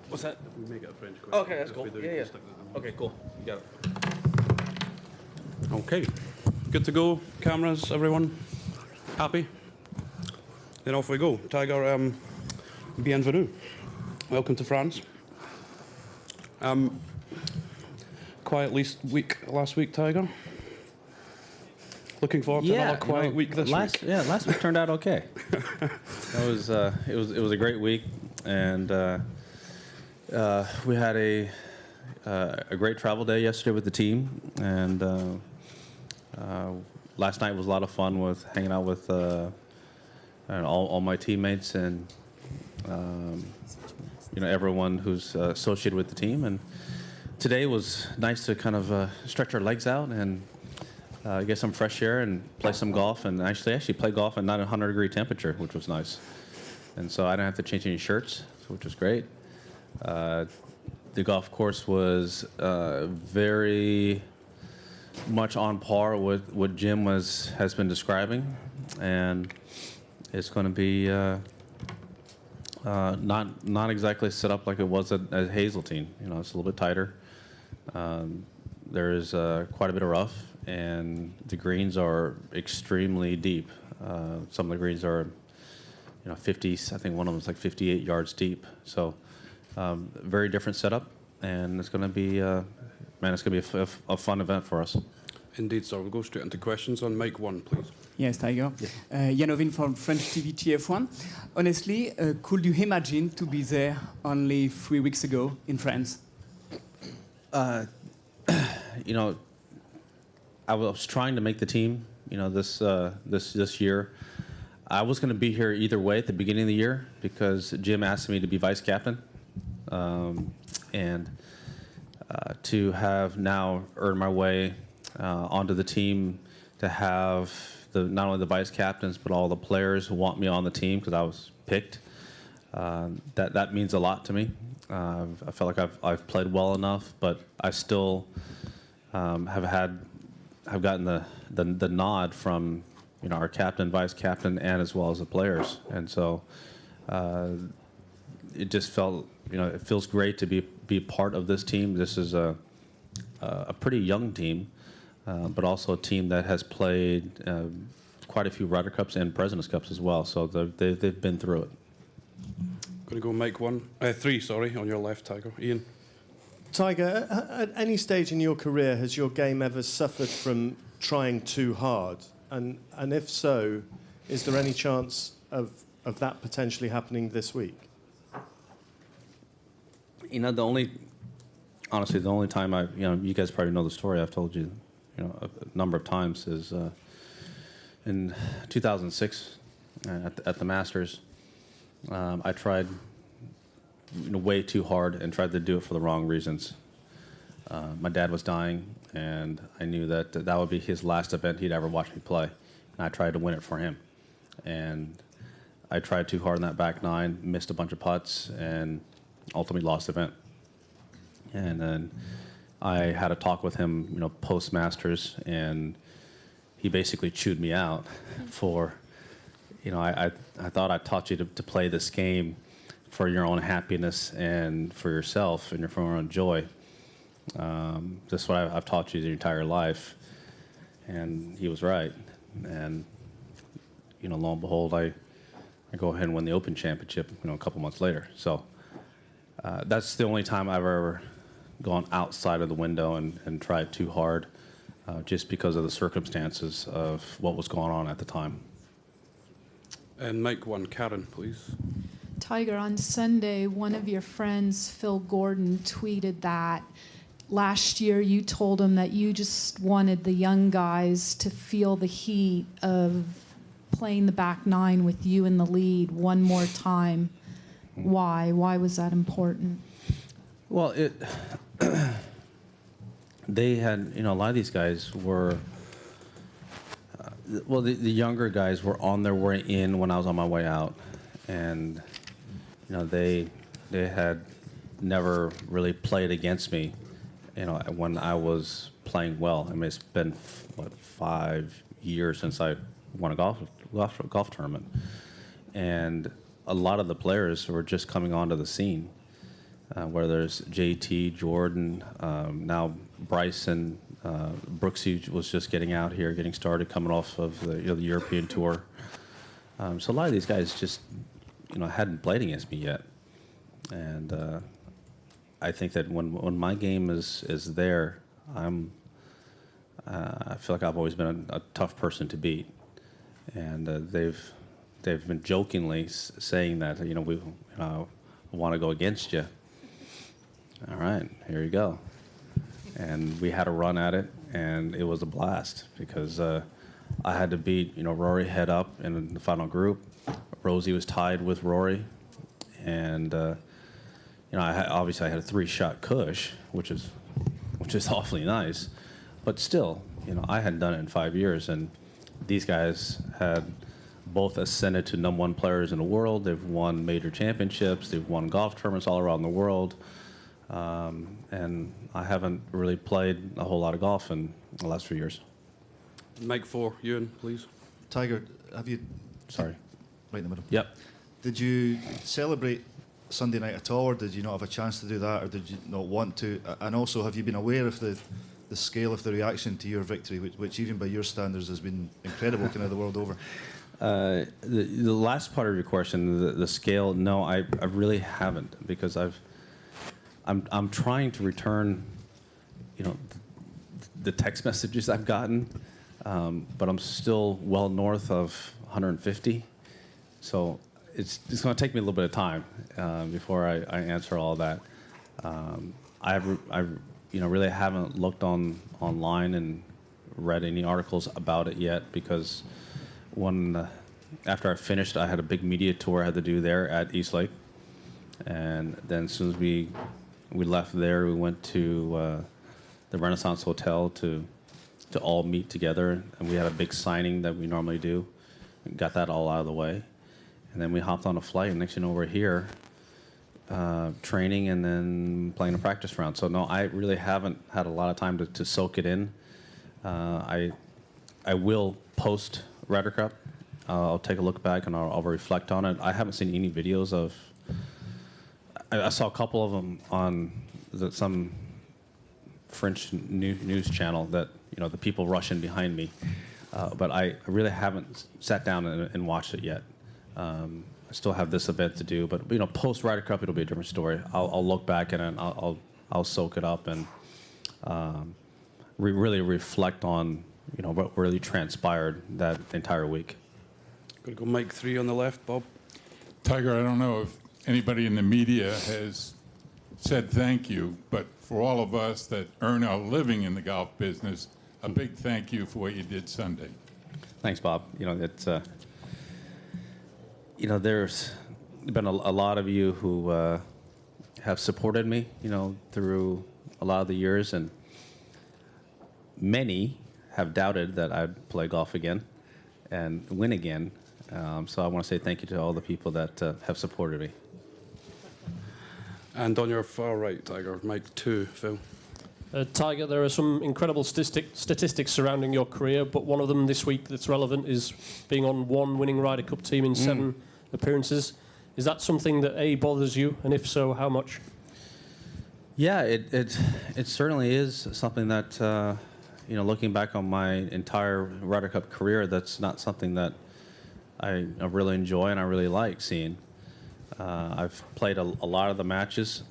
What's that? We make it a French question. Oh, okay, that's If cool. we do, Yeah, you yeah. can stick that in. Okay, cool. You got it. Okay. Good to go. Cameras, everyone? Happy? Then off we go. Tiger, bienvenue. Welcome to France. Quiet last week, Tiger. Looking forward to another quiet week this week. Yeah, last week turned out okay. It was a great week, and we had a great travel day yesterday with the team, and last night was a lot of fun with hanging out with all my teammates and everyone who's associated with the team. And today was nice to kind of stretch our legs out and get some fresh air and play some golf, and actually play golf at not 100-degree temperature, which was nice. And so I didn't have to change any shirts, which was great. The golf course was very much on par with what Jim has been describing, and it's going to be not exactly set up like it was at Hazeltine. It's a little bit tighter. There is quite a bit of rough, and the greens are extremely deep. Some of the greens are 50, I think one of them is like 58 yards deep. So very different setup, and it's going to be it's going to be a fun event for us. Indeed, sir. We'll go straight into questions on mic 1, please. Yes, Tiger. Janovin from French TV TF1. Honestly, could you imagine to be there only 3 weeks ago in France? I was trying to make the team, this year. I was going to be here either way at the beginning of the year because Jim asked me to be vice captain, and to have now earned my way onto the team, to have not only the vice captains but all the players who want me on the team because I was picked. That means a lot to me. I felt like I've played well enough, but I still have gotten the nod from our captain, vice captain, and as well as the players. And so it just felt it feels great to be part of this team. This is a pretty young team, but also a team that has played quite a few Ryder Cups and Presidents Cups as well. So they've been through it. Going to go mic 3, sorry, on your left, Tiger. Ian. Tiger, at any stage in your career, has your game ever suffered from trying too hard? And if so, is there any chance of that potentially happening this week? Honestly, the only time you guys probably know the story. I've told you, a number of times is in 2006 at the Masters. I tried way too hard and tried to do it for the wrong reasons. My dad was dying, and I knew that would be his last event he'd ever watch me play, and I tried to win it for him. And I tried too hard in that back nine, missed a bunch of putts, and ultimately lost the event. And then I had a talk with him, post Masters, and he basically chewed me out for, I thought I taught you to play this game for your own happiness and for yourself and for your own joy. This is what I've taught you your entire life. And he was right. And, lo and behold, I go ahead and win the Open Championship, a couple months later. So that's the only time I've ever gone outside of the window and tried too hard, just because of the circumstances of what was going on at the time. And mic 1, Karen, please. Tiger, on Sunday, one of your friends, Phil Gordon, tweeted that last year you told him that you just wanted the young guys to feel the heat of playing the back nine with you in the lead one more time. Why? Why was that important? Well, they had, a lot of these guys were, the younger guys were on their way in when I was on my way out. And, they had never really played against me, when I was playing well. I mean, it's been, 5 years since I won a golf tournament. And a lot of the players were just coming onto the scene. where there's JT, Jordan, now Bryson, Brooksy was just getting out here, getting started, coming off of the European tour. So a lot of these guys just, hadn't played against me yet. And I think that when my game is there, I feel like I've always been a tough person to beat. And they've been jokingly saying that, we want to go against you. All right, here you go. And we had a run at it, and it was a blast because I had to beat, Rory head up in the final group. Rosie was tied with Rory, and obviously I had a 3-shot cush, which is awfully nice, but still, I hadn't done it in 5 years, and these guys had both ascended to #1 players in the world. They've won major championships. They've won golf tournaments all around the world. And I haven't really played a whole lot of golf in the last few years. Mic 4, Ewan, please. Tiger, have you... Sorry. Right in the middle. Yep. Did you celebrate Sunday night at all, or did you not have a chance to do that, or did you not want to? And also, have you been aware of the scale of the reaction to your victory, which even by your standards has been incredible kind of the world over? The last part of your question, the scale, no, I really haven't, because I'm trying to return, the text messages I've gotten, but I'm still well north of 150. So it's going to take me a little bit of time before I answer all that. I really haven't looked online and read any articles about it yet, because after I finished, I had a big media tour I had to do there at East Lake, and then as soon as we left there, we went to the Renaissance Hotel to all meet together, and we had a big signing that we normally do. Got that all out of the way, and then we hopped on a flight, and next thing you know, we're here training and then playing a practice round. So no, I really haven't had a lot of time to soak it in. I will post Ryder Cup. I'll take a look back and I'll reflect on it. I haven't seen any videos of. I saw a couple of them on some French news channel that the people rushing behind me, but I really haven't sat down and watched it yet. I still have this event to do, but post Ryder Cup it'll be a different story. I'll look back and I'll soak it up and really reflect on what really transpired that entire week. Going to go mic 3 on the left, Bob. Tiger, I don't know if anybody in the media has said thank you, but for all of us that earn our living in the golf business, a big thank you for what you did Sunday. Thanks, Bob. It's there's been a lot of you who have supported me, through a lot of the years, and many have doubted that I'd play golf again and win again. So I want to say thank you to all the people that have supported me. And on your far right, Tiger, mic 2, Phil. Tiger, there are some incredible statistics surrounding your career, but one of them this week that's relevant is being on one winning Ryder Cup team in 7 appearances. Is that something that A, bothers you, and if so, how much? Yeah, it certainly is something that, looking back on my entire Ryder Cup career, that's not something that I really enjoy and I really like seeing. I've played a lot of the matches.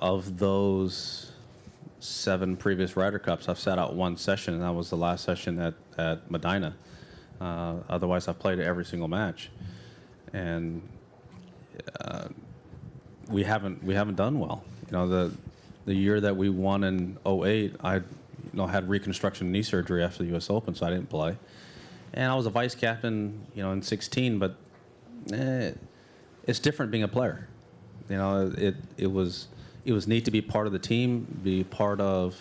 Of those 7 previous Ryder Cups, I've sat out one session, and that was the last session at Medina. Otherwise, I've played every single match, and we haven't done well. The year that we won in 2008, I had reconstruction knee surgery after the U.S. Open, so I didn't play. And I was a vice captain, in 2016, but it's different being a player. It was neat to be part of the team, be part of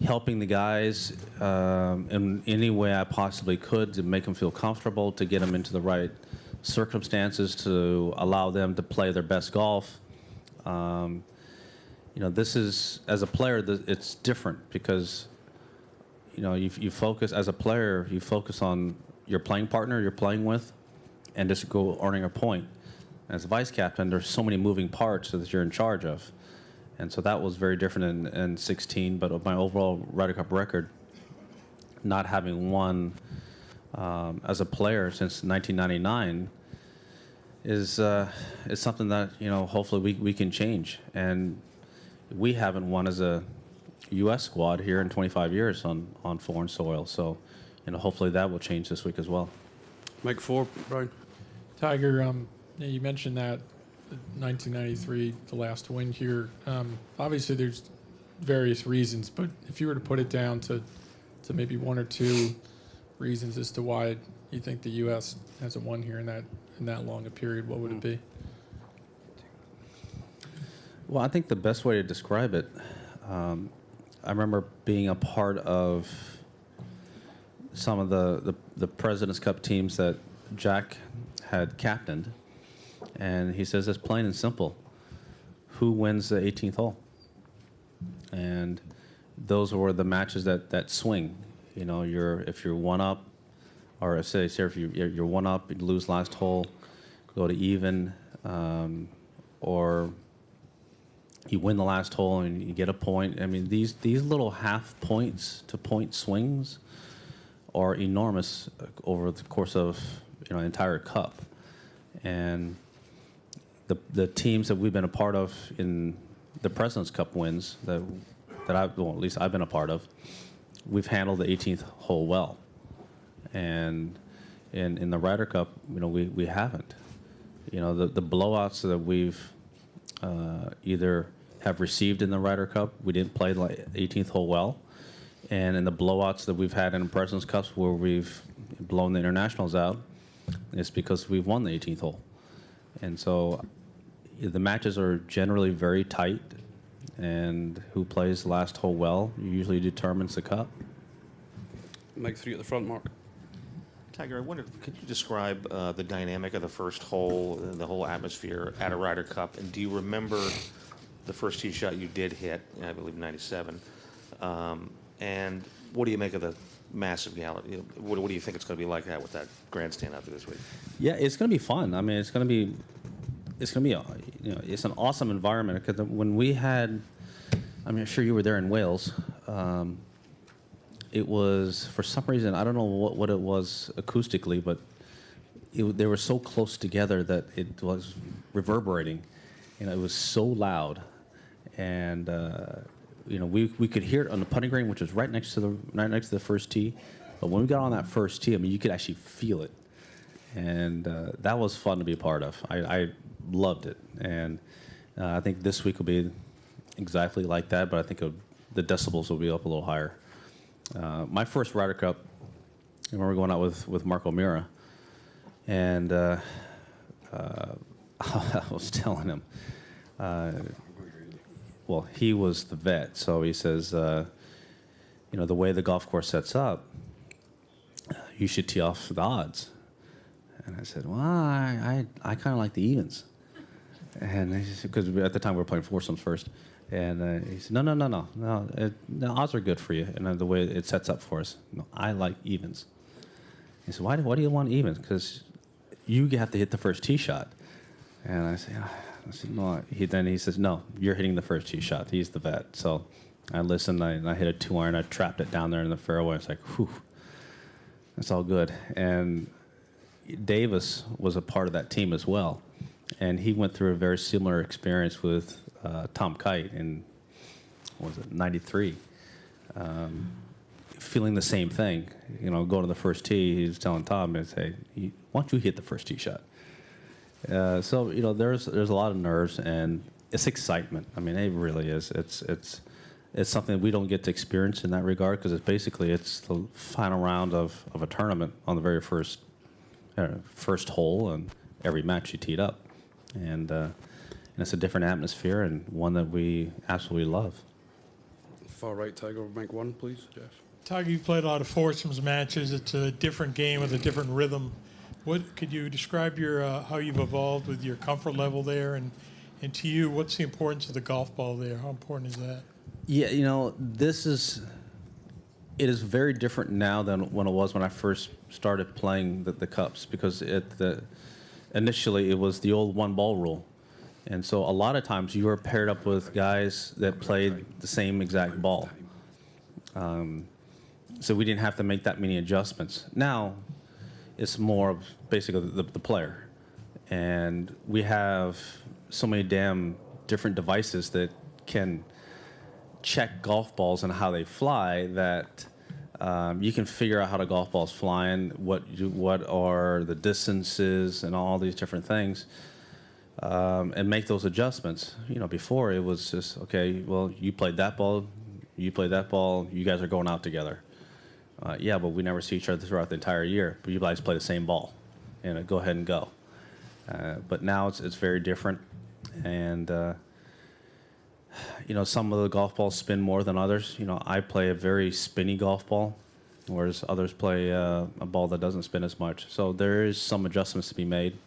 helping the guys in any way I possibly could to make them feel comfortable, to get them into the right circumstances, to allow them to play their best golf. This is, as a player, it's different because, you focus, as a player, you focus on your playing partner you're playing with and just go earning a point. As vice captain, there's so many moving parts that you're in charge of. And so that was very different in 16, but my overall Ryder Cup record, not having won as a player since 1999, is something that, you know, hopefully we can change. And we haven't won as a U.S. squad here in 25 years on foreign soil. So, you know, hopefully that will change this week as well. Mike 4, Brian. Tiger, you mentioned that 1993, the last win here. Obviously, there's various reasons, but if you were to put it down to maybe one or two reasons as to why you think the U.S. hasn't won here in that long a period, what would it be? Well, I think the best way to describe it, I remember being a part of some of the President's Cup teams that Jack had captained, and he says it's plain and simple: who wins the 18th hole? And those were the matches that swing. You know, if you're one up, or say if you're one up, you lose last hole, go to even, or you win the last hole and you get a point. I mean, these little half points to point swings are enormous over the course of, you know, an entire cup. And the teams that we've been a part of in the President's Cup wins that at least I've been a part of, we've handled the 18th hole well. And in the Ryder Cup, you know, we haven't. You know, the blowouts that we've either have received in the Ryder Cup, we didn't play the 18th hole well. And in the blowouts that we've had in the President's Cups where we've blown the internationals out, it's because we've won the 18th hole. And so the matches are generally very tight, and who plays the last hole well usually determines the cup. Mike 3 at the front, Mark. Tiger, I wondered, could you describe the dynamic of the first hole, the whole atmosphere at a Ryder Cup? And do you remember the first tee shot you did hit, I believe 97? And what do you make of the massive gala? What do you think it's going to be like that with that grandstand out there this week? Yeah, it's going to be fun. I mean, it's going to be, you know, it's an awesome environment. Because when we had, I'm sure you were there in Wales. It was, for some reason, I don't know what it was acoustically, but they were so close together that it was reverberating. You know, it was so loud, and you know, we could hear it on the putting green, which was right next to the first tee. But when we got on that first tee, I mean, you could actually feel it, and that was fun to be a part of. I loved it, and I think this week will be exactly like that. But I think the decibels will be up a little higher. My first Ryder Cup, I remember going out with Mark O'Meara, and I was telling him, well, he was the vet, so he says, you know, the way the golf course sets up, you should tee off the odds. And I said, well, I kind of like the evens. And because at the time we were playing foursomes first. And he said, no, the odds are good for you, and the way it sets up for us. No, I like evens. He said, why do you want evens? Because you have to hit the first tee shot. And I said, no. Then he says, no, you're hitting the first tee shot. He's the vet. So I listened, I hit a 2-iron, I trapped it down there in the fairway. It's like, whew, that's all good. And Davis was a part of that team as well. And he went through a very similar experience with Tom Kite in, what was it, 93. Feeling the same thing. You know, going to the first tee, he was telling Tom, hey, why don't you hit the first tee shot? So, you know, there's a lot of nerves, and it's excitement. I mean, it really is. It's something we don't get to experience in that regard, because it's the final round of a tournament on the very first hole, and every match you teed up. And it's a different atmosphere, and one that we absolutely love. Far right, Tiger, Mike 1, please, Jeff. Tiger, you've played a lot of foursomes matches. It's a different game with a different rhythm. What could you describe how you've evolved with your comfort level there, and to you, what's the importance of the golf ball there? How important is that? Yeah, you know, it is very different now than when it was when I first started playing the cups, because initially it was the old one ball rule. And so a lot of times you were paired up with guys that played the same exact ball. So we didn't have to make that many adjustments. Now it's more of basically the player. And we have so many damn different devices that can check golf balls and how they fly that you can figure out how the golf ball's flying, what are the distances and all these different things, and make those adjustments. You know, before it was just, okay, well, you played that ball, you played that ball, you guys are going out together. Yeah, but we never see each other throughout the entire year, but you guys play the same ball, and go ahead and go. But now it's very different, and you know, some of the golf balls spin more than others. You know, I play a very spinny golf ball, whereas others play a ball that doesn't spin as much. So there is some adjustments to be made.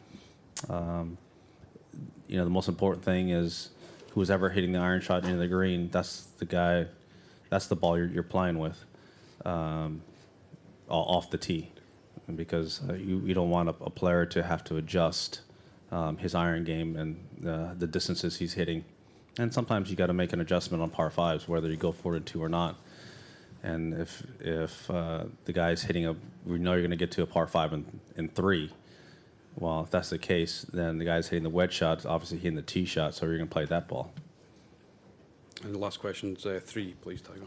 You know, the most important thing is who's ever hitting the iron shot into the green, that's the guy, that's the ball you're playing with off the tee. Because you don't want a player to have to adjust his iron game and the distances he's hitting. And sometimes you got to make an adjustment on par fives, whether you go 4-2 or not. And if the guy's hitting we know you're going to get to a par five in 3. Well, if that's the case, then the guy's hitting the wedge shot, obviously hitting the tee shot, so you're going to play that ball. And the last question's 3, please, Tiger.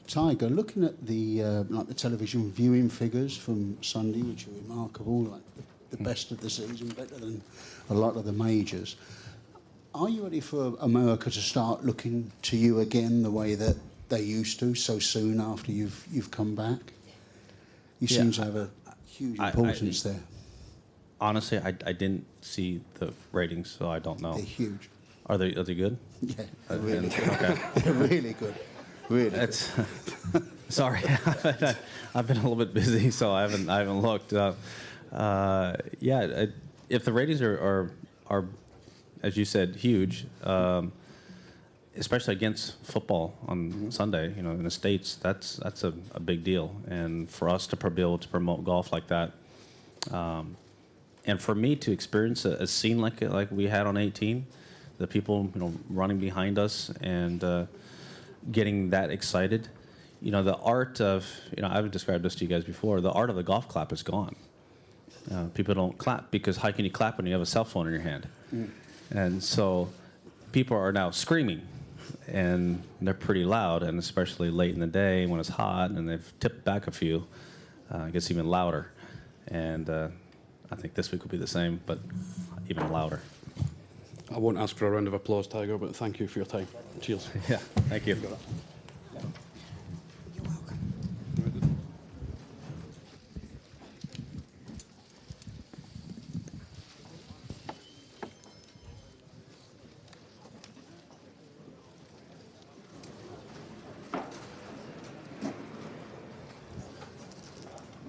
Tiger, looking at the like the television viewing figures from Sunday, which are remarkable, like the best of the season, better than a lot of the majors. Are you ready for America to start looking to you again the way that they used to, so soon after you've come back? You seem to have a huge importance there. Honestly, I didn't see the ratings, so I don't know. They're huge. Are they good? Yeah, they're really good. Okay. They're really good. Really good. Sorry, I've been a little bit busy, so I haven't looked. Yeah, if the ratings are as you said, huge, especially against football on Sunday, you know, in the States, that's a big deal. And for us to be able to promote golf like that, and for me to experience a scene like we had on 18, the people, you know, running behind us and getting that excited, you know, the art of, you know, I've described this to you guys before, the art of the golf clap is gone. People don't clap because how can you clap when you have a cell phone in your hand? And so people are now screaming, and they're pretty loud, and especially late in the day when it's hot and they've tipped back a few, it gets even louder. And I think this week will be the same, but even louder. I won't ask for a round of applause, Tiger, but thank you for your time. Cheers. Yeah, thank you.